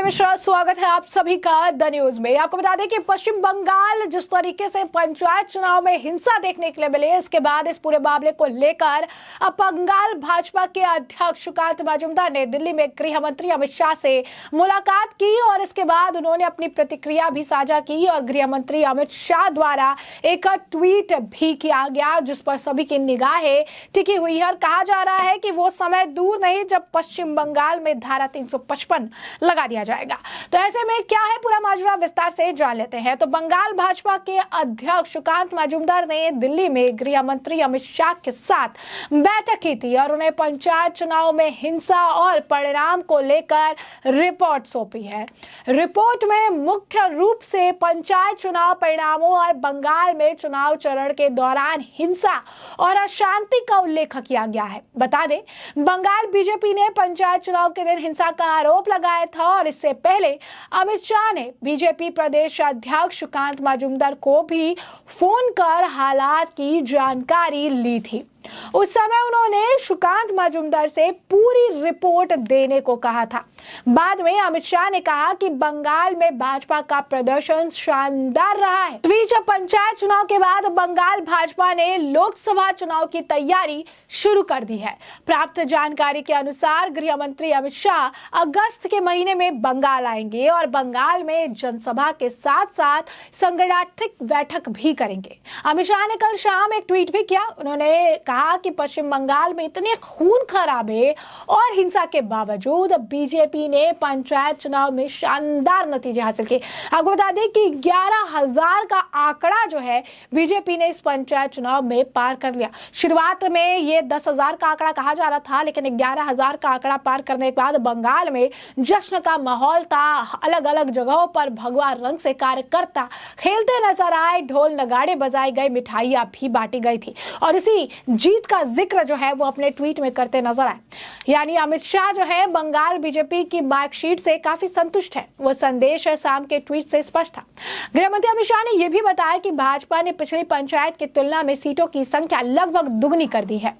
मिश्रा, स्वागत है आप सभी का द न्यूज में। आपको बता दें कि पश्चिम बंगाल जिस तरीके से पंचायत चुनाव में हिंसा देखने के लिए मिले, इसके बाद इस पूरे मामले को लेकर अब बंगाल भाजपा के अध्यक्ष सुकांत मजूमदार ने दिल्ली में गृह मंत्री अमित शाह से मुलाकात की और इसके बाद उन्होंने अपनी प्रतिक्रिया भी साझा की और गृह मंत्री अमित शाह द्वारा एक ट्वीट भी किया गया जिस पर सभी की निगाहें टिकी हुई है और कहा जा रहा है कि वो समय दूर नहीं जब पश्चिम बंगाल में धारा 355 लगा दिया जाएगा। तो ऐसे में क्या है पूरा माजरा, विस्तार से जान लेते हैं। तो बंगाल भाजपा के अध्यक्ष सुकांत मजूमदार ने दिल्ली में गृह मंत्री अमित शाह के साथ बैठक की थी और उन्हें पंचायत चुनाव में हिंसा और परिणाम को लेकर रिपोर्ट सौंपी है। रिपोर्ट में मुख्य रूप से पंचायत चुनाव परिणामों और बंगाल में चुनाव चरण के दौरान हिंसा और अशांति का उल्लेख किया गया है। बता दें, बंगाल बीजेपी ने पंचायत चुनाव के दिन हिंसा का आरोप लगाया था और इससे पहले अमित शाह ने बीजेपी प्रदेश अध्यक्ष सुकांत मजूमदार को भी फोन कर हालात की जानकारी ली थी। उस समय उन्होंने सुकांत मजूमदार से पूरी रिपोर्ट देने को कहा था। बाद में अमित शाह ने कहा कि बंगाल में भाजपा का प्रदर्शन शानदार रहा है। इस बीच पंचायत चुनाव के बाद बंगाल भाजपा ने लोकसभा चुनाव की तैयारी शुरू कर दी है। प्राप्त जानकारी के अनुसार गृह मंत्री अमित शाह अगस्त के महीने में बंगाल आएंगे और बंगाल में जनसभा के साथ साथ संगठित बैठक भी करेंगे। अमित शाह ने कल शाम एक ट्वीट भी किया। उन्होंने कहा कि पश्चिम बंगाल में इतने खून खराबे और हिंसा के बावजूद बीजेपी ने पंचायत चुनाव में शानदार नतीजे हासिल किए। आपको बता दें कि 11,000 का आंकड़ा जो है बीजेपी ने इस पंचायत चुनाव में पार कर लिया। शुरुआत में ये 10,000 का आंकड़ा कहा जा रहा था, लेकिन 11,000 का आंकड़ा पार करने के बाद बंगाल में जश्न का माहौल था। अलग अलग जगहों पर भगवा रंग से कार्यकर्ता खेलते नजर आए, ढोल नगाड़े बजाए गए, मिठाइयां भी बांटी गई थी और इसी जीत का जिक्र जो है वो अपने ट्वीट में करते नजर आए। यानी अमित शाह जो है बंगाल बीजेपी की मार्कशीट से काफी संतुष्ट है। वो संदेश शाम के ट्वीट से स्पष्ट था। गृह मंत्री अमित शाह ने यह भी बताया कि भाजपा ने पिछली पंचायत की तुलना में सीटों की संख्या लगभग दुगनी कर दी है।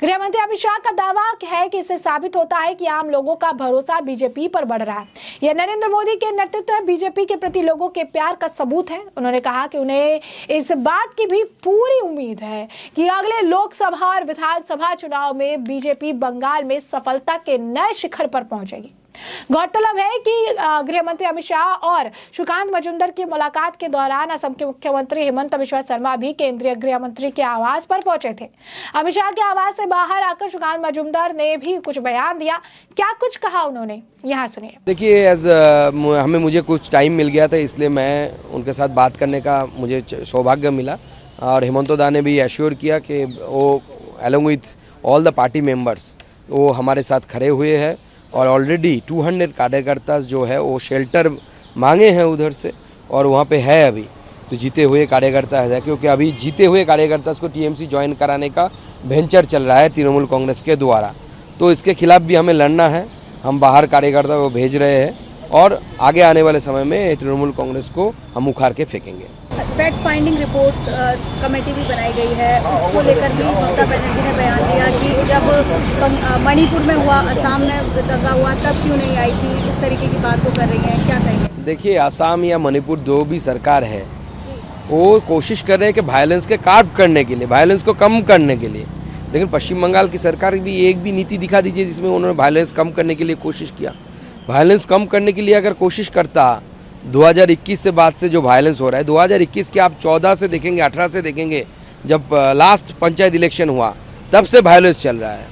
गृह मंत्री अमित शाह का दावा है कि इससे साबित होता है कि आम लोगों का भरोसा बीजेपी पर बढ़ रहा है। यह नरेंद्र मोदी के नेतृत्व में बीजेपी के प्रति लोगों के प्यार का सबूत है। उन्होंने कहा कि उन्हें इस बात की भी पूरी उम्मीद है कि अगले लोकसभा और विधानसभा चुनाव में बीजेपी बंगाल में सफलता के नए शिखर पर पहुंचेगी। गौरतलब है कि गृह मंत्री अमित शाह और सुकांत मजूमदार की मुलाकात के दौरान असम के मुख्यमंत्री हेमंत बिस्वा शर्मा भी केंद्रीय गृह मंत्री के आवास पर पहुंचे थे। अमित शाह के आवास से बाहर आकर सुकांत मजूमदार ने भी कुछ बयान दिया। क्या कुछ कहा उन्होंने, यहाँ सुनिए। देखिए, मुझे कुछ टाइम मिल गया था, इसलिए मैं उनके साथ बात करने का मुझे सौभाग्य मिला और हेमंत दा ने भी एश्योर किया कि वो along with all the party members वो हमारे साथ खड़े हुए हैं और ऑलरेडी 200 कार्यकर्ता जो है वो शेल्टर मांगे हैं उधर से और वहाँ पे है अभी तो जीते हुए कार्यकर्ता है, क्योंकि अभी जीते हुए कार्यकर्ता को टीएमसी ज्वाइन कराने का वेंचर चल रहा है तृणमूल कांग्रेस के द्वारा। तो इसके खिलाफ भी हमें लड़ना है। हम बाहर कार्यकर्ता को भेज रहे हैं और आगे आने वाले समय में तृणमूल कांग्रेस को हम उखाड़ के फेंकेंगे। फैक्ट फाइंडिंग रिपोर्ट कमेटी भी बनाई गई है, उसको लेकर भी ममता बनर्जी ने बयान दिया कि जब मणिपुर में हुआ, असम में दंगा हुआ, तब क्यों नहीं आई थी। इस तरीके की बात को कर रही हैं, क्या कहेंगे? देखिए, असम या मणिपुर जो भी सरकार है वो कोशिश कर रहे हैं कि वायलेंस के कार्ब करने के लिए, वायलेंस को कम करने के लिए, लेकिन पश्चिम बंगाल की सरकार भी एक भी नीति दिखा दीजिए जिसमें उन्होंने वायलेंस कम करने के लिए कोशिश किया। वायलेंस कम करने के लिए अगर कोशिश करता 2021 से बाद से जो वायलेंस हो रहा है, 2021 के आप 14 से देखेंगे, 18 से देखेंगे, जब लास्ट पंचायत इलेक्शन हुआ तब से वायलेंस चल रहा है।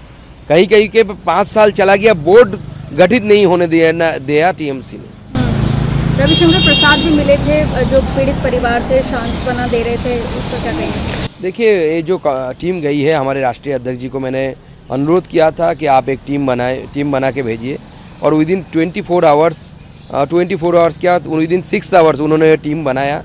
कहीं कहीं के 5 साल चला गया, बोर्ड गठित नहीं होने दिया टीएमसी ने। रविशंकर प्रसाद भी मिले थे, जो पीड़ित परिवार थे, सांत्वना दे रहे थे, उसको क्या कहेंगे? देखिए, ये जो टीम गई है, हमारे राष्ट्रीय अध्यक्ष जी को मैंने अनुरोध किया था कि आप एक टीम बना के भेजिए और विदिन 24 आवर्स क्या, विदिन 6 आवर्स उन्होंने टीम बनाया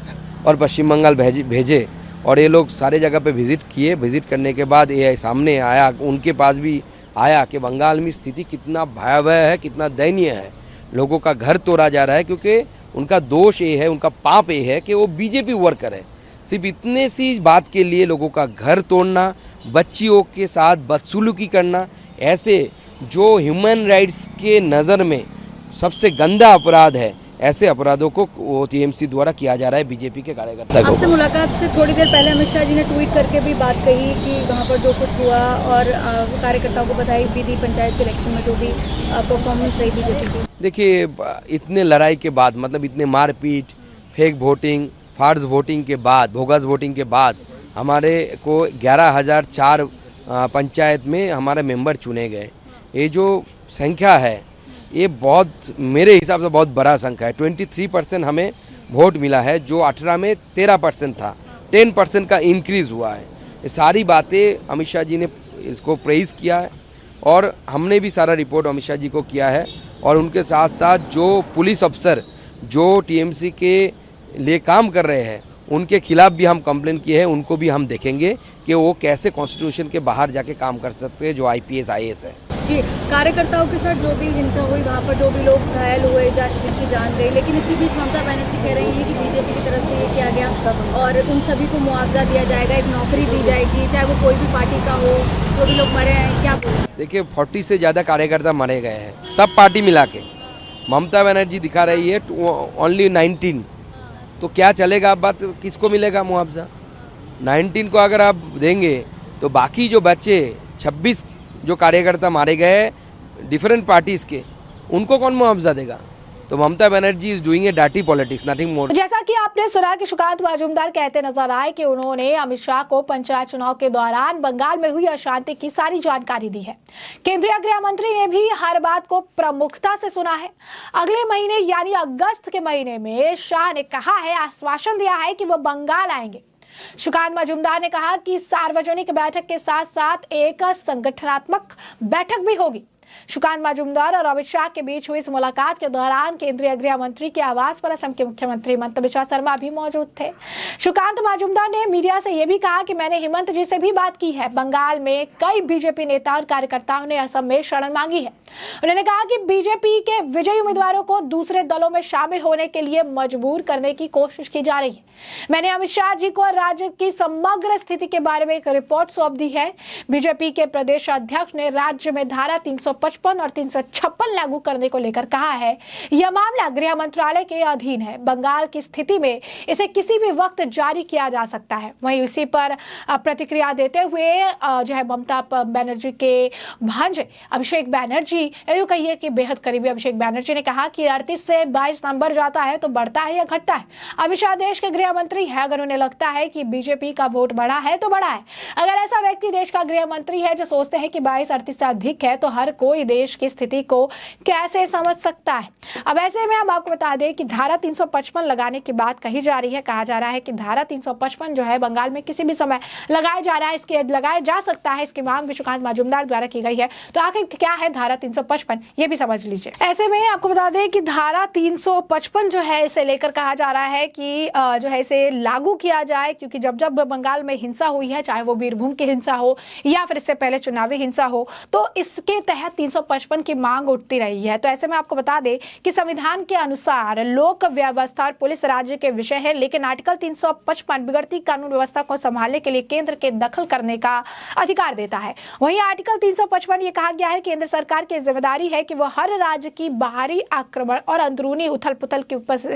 और पश्चिम बंगाल भेजे और ये लोग सारे जगह पे विज़िट किए। विज़िट करने के बाद ये सामने आया, उनके पास भी आया कि बंगाल में स्थिति कितना भयावह है, कितना दयनीय है। लोगों का घर तोड़ा जा रहा है क्योंकि उनका दोष ये है, उनका पाप ये है कि वो बीजेपी वर्कर है। सिर्फ इतने सी बात के लिए लोगों का घर तोड़ना, बच्चियों के साथ बदसलूकी करना, ऐसे जो ह्यूमन राइट्स के नज़र में सबसे गंदा अपराध है, ऐसे अपराधों को वो टीएमसी द्वारा किया जा रहा है बीजेपी के कार्यकर्ता को। आपसे मुलाकात से थोड़ी देर पहले अमित शाह जी ने ट्वीट करके भी बात कही कि वहाँ पर जो कुछ हुआ और कार्यकर्ताओं को बधाई भी दी पंचायत के इलेक्शन में जो भी परफॉर्मेंस रही बीजेपी की। देखिए, इतने लड़ाई के बाद, मतलब इतने मारपीट, फेक वोटिंग, फार्स वोटिंग के बाद, बोगस वोटिंग के बाद हमारे को 11,004 पंचायत में हमारे मेंबर चुने गए। ये जो संख्या है ये बहुत, मेरे हिसाब से बहुत बड़ा संख्या है। 23% हमें वोट मिला है, जो 18 में 13% था। 10% का इंक्रीज़ हुआ है। ये सारी बातें अमित शाह जी ने इसको प्रेज़ किया है और हमने भी सारा रिपोर्ट अमित शाह जी को किया है। और उनके साथ साथ जो पुलिस अफसर जो टीएमसी के लिए काम कर रहे हैं उनके खिलाफ भी हम कंप्लेन किए हैं। उनको भी हम देखेंगे कि वो कैसे कॉन्स्टिट्यूशन के बाहर जाके काम कर सकते हैं, जो आईपीएस आईएएस है। जी, कार्यकर्ताओं के साथ जो भी हिंसा हुई, वहाँ पर जो भी लोग घायल हुए, जिनकी जान गई, लेकिन इसी बीच ममता बनर्जी कह रही है कि बीजेपी की तरफ से ये किया गया और उन सभी को मुआवजा दिया जाएगा, एक नौकरी दी जाएगी, चाहे वो कोई भी पार्टी का हो, जो भी लोग मरे हैं। क्या बोलें? देखिए, 40 से ज़्यादा कार्यकर्ता मरे गए हैं, सब पार्टी मिला के। ममता बनर्जी दिखा रही है ओनली 19, तो क्या चलेगा? अब बात किसको मिलेगा मुआवजा? 19 को अगर आप देंगे तो बाकी जो बच्चे 26 जो कार्यकर्ता मारे गए डिफरेंट पार्टीज के, उनको कौन मुआवजा देगा? तो Mamata Banerjee is doing a dirty politics, nothing more. जैसा कि आपने सुना कि सुकांत मजूमदार कहते नजर आए कि उन्होंने अमित शाह को पंचायत चुनाव के दौरान बंगाल में हुई अशांति की सारी जानकारी दी है। केंद्रीय गृह मंत्री ने भी हर बात को प्रमुखता से सुना है। अगले महीने यानी अगस्त के महीने में शाह ने कहा है, आश्वासन दिया है कि वो बंगाल आएंगे। सुकांत मजूमदार ने कहा कि सार्वजनिक बैठक के साथ साथ एक संगठनात्मक बैठक भी होगी। सुकांत मजूमदार और अमित शाह के बीच हुई इस मुलाकात के दौरान केंद्रीय गृह मंत्री के आवास पर असम के मुख्यमंत्री हिमंत बिस्वा शर्मा भी मौजूद थे। सुकांत मजूमदार ने मीडिया से यह भी कहा कि मैंने हिमंत जी से भी बात की है। बंगाल में कई बीजेपी नेता और कार्यकर्ताओं ने असम में शरण मांगी है। उन्होंने कहा कि बीजेपी के विजयी उम्मीदवारों को दूसरे दलों में शामिल होने के लिए मजबूर करने की कोशिश की जा रही है। मैंने अमित शाह जी को राज्य की समग्र स्थिति के बारे में एक रिपोर्ट सौंप दी है। बीजेपी के प्रदेश अध्यक्ष ने राज्य में धारा 355 और 356 लागू करने को लेकर कहा है। यह मामला गृह मंत्रालय के अधीन है। बंगाल की स्थिति में इसे किसी भी वक्त जारी किया जा सकता है। वहीं इसी पर प्रतिक्रिया देते हुए जो है ममता बनर्जी के भांजे अभिषेक बनर्जी, यूं कहिए कि बेहद करीबी अभिषेक बनर्जी ने कहा कि 38 से 22 नंबर जाता है तो बढ़ता है या घटता है। अमित शाह देश के गृह मंत्री है। अगर उन्हें लगता है कि बीजेपी का वोट बढ़ा है तो बढ़ा है। अगर ऐसा व्यक्ति देश का गृह मंत्री है जो सोचते हैं कि 22-38 से अधिक है, तो हर कोई देश की स्थिति को कैसे समझ सकता है? अब ऐसे में हम आपको बता दें कि धारा 355 लगाने की बात कही जा रही है। कहा जा रहा है कि धारा 355 जो है बंगाल में किसी भी समय लगाया जा रहा है, इसके लगाया जा सकता है। इसकी मांग भी सुकांत मजूमदार द्वारा की गई है। तो आखिर क्या है धारा 355, ये भी समझ लीजिए। ऐसे में आपको बता दें कि धारा 355 जो है इसे लेकर कहा जा रहा है कि जो है इसे लागू किया जाए, क्योंकि जब जब बंगाल में हिंसा हुई है, चाहे वो बीरभूम की हिंसा हो या फिर इससे पहले चुनावी हिंसा हो, तो इसके तहत 355 की मांग उठती रही है। तो ऐसे में आपको बता दें कि संविधान के अनुसार लोक व्यवस्था और पुलिस राज्य के विषय है, लेकिन आर्टिकल 355 बिगड़ती कानून व्यवस्था को संभालने के लिए केंद्र के दखल करने का अधिकार देता है। वहीं आर्टिकल 355 ये कहा गया है केंद्र सरकार की जिम्मेदारी है कि वह हर राज्य की बाहरी आक्रमण और अंदरूनी उथल पुथल की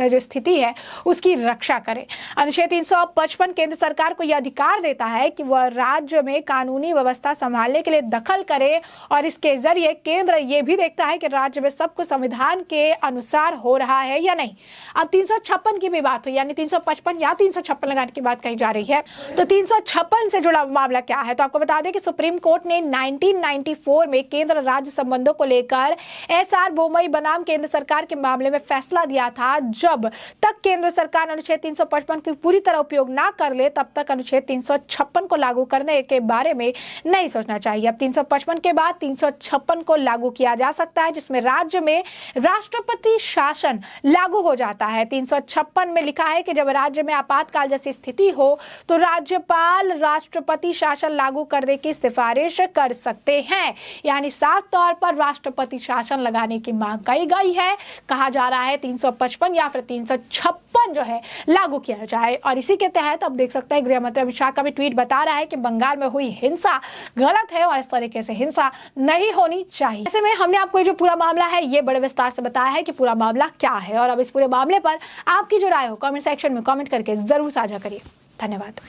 जो स्थिति है उसकी रक्षा करे। अनुच्छेद 355 केंद्र सरकार को यह अधिकार देता है कि वह राज्य में कानूनी व्यवस्था संभालने के लिए दखल करे और इसके जरिए केंद्र ये भी देखता है कि राज्य में सब कुछ संविधान के अनुसार हो रहा है या नहीं। अब 356 की भी बात हो, यानी 355 या 356 लगाने की बात कही जा रही है। तो 356 से जुड़ा मामला क्या है? तो आपको बता दें कि सुप्रीम कोर्ट ने 1994 में केंद्र राज्य संबंधों को लेकर एसआर बोमई बनाम केंद्र सरकार के मामले में फैसला दिया था। जब तक केंद्र सरकार अनुच्छेद 355 की पूरी तरह उपयोग ना कर ले, तब तक अनुच्छेद 356 को लागू करने के बारे में नहीं सोचना चाहिए। अब 355 के बाद 356 को लागू किया जा सकता है, जिसमें राज्य में राष्ट्रपति शासन लागू हो जाता है। 356 में लिखा है कि जब राज्य में आपातकाल जैसी स्थिति हो तो राज्यपाल राष्ट्रपति शासन लागू करने की सिफारिश कर सकते हैं। यानी साफ तौर पर राष्ट्रपति शासन लगाने की मांग की गई है। कहा जा रहा है 355 या फिर 356 जो है लागू किया जाए। और इसी के तहत अब देख सकते हैं गृह मंत्री अमित शाह का भी ट्वीट बता रहा है कि बंगाल में हुई हिंसा गलत है और इस तरीके से हिंसा नहीं होनी चाहिए। ऐसे में हमने आपको जो पूरा मामला है ये बड़े विस्तार से बताया है कि पूरा मामला क्या है, और अब इस पूरे मामले पर आपकी जो राय हो कमेंट सेक्शन में कमेंट करके जरूर साझा करिए। धन्यवाद।